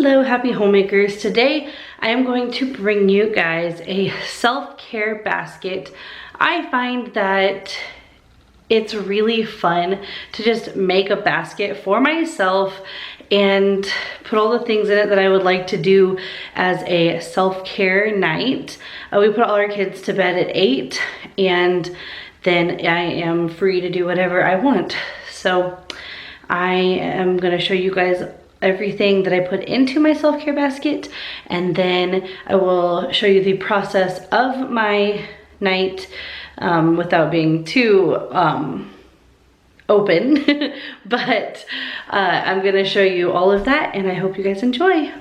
Hello, happy homemakers. Today I am going to bring you guys a self-care basket. I find that it's really fun to just make a basket for myself and put all the things in it that I would like to do as a self-care night. We put all our kids to bed at 8 and then I am free to do whatever I want. So I am gonna show you guys everything that I put into my self-care basket, and then I will show you the process of my night without being too open. But I'm gonna show you all of that, and I hope you guys enjoy.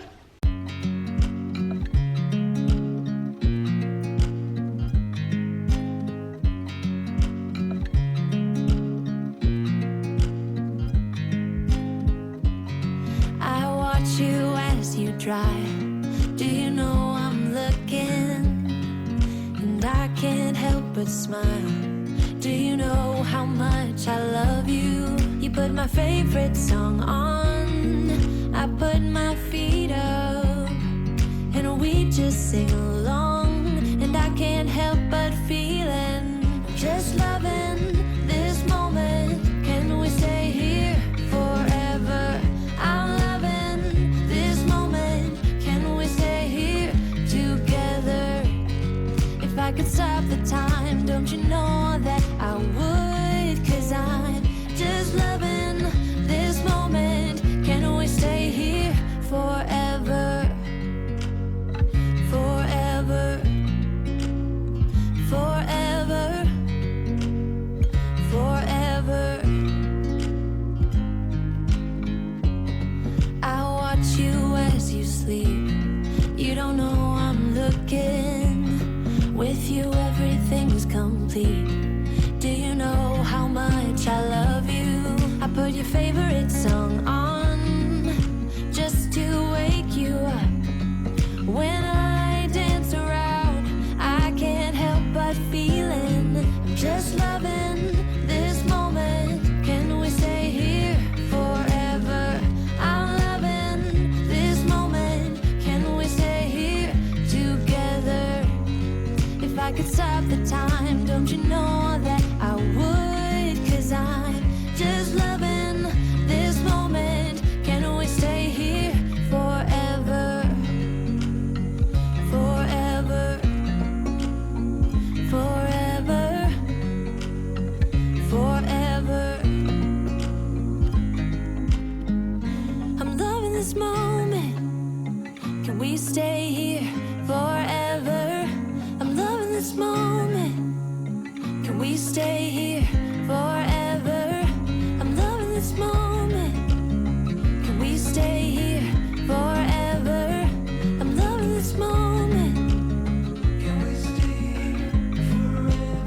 You as you drive, do you know I'm looking, and I can't help but smile. Do you know how much I love you? You put my favorite song on, I put my feet up, and we just sing along, and I can't help but feeling, just loving this moment. Can we stay here forever? I'm If I could stop the time, don't you know that I would? 'Cause I'm just loving this moment. Can we stay here forever? Forever. Forever. Forever. I watch you as you sleep. You don't know I'm looking. With you everything's complete. Do you know how much I love you? I put your favorite song on just to wake you up. When I dance around, I can't help but feeling, I'm just loving this moment. Can we stay here forever? I'm loving this moment. Can we stay here together? If I could stop the time, don't you know that I would? 'Cause I'm just loving this moment. Can we stay here forever? Forever. Forever. Forever. I'm loving this moment. Can we stay here forever? This moment, can we stay here forever? I'm loving this moment. Can we stay here forever? I'm loving this moment. Can we stay here forever?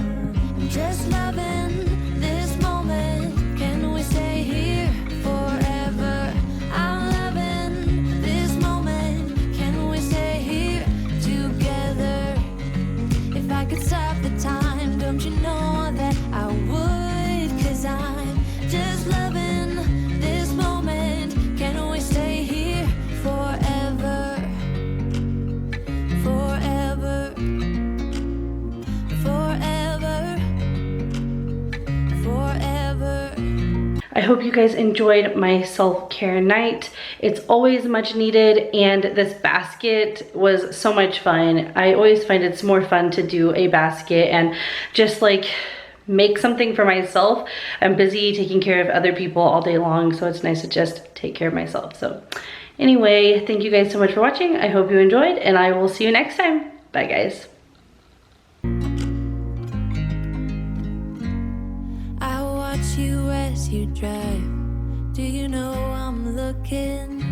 I'm just loving this moment. Can we stay here forever? I'm loving this moment. Can we stay here together? If I could stop the time, don't you know that I would? 'Cause I'm just loving this moment. Can we stay here forever? Forever. Forever. Forever. I hope you guys enjoyed my self-care night. It's always much needed, and this basket was so much fun. I always find it's more fun to do a basket and just like make something for myself. I'm busy taking care of other people all day long, so it's nice to just take care of myself. So anyway, thank you guys so much for watching. I hope you enjoyed, and I will see you next time. Bye guys. You as you drive, do you know I'm looking?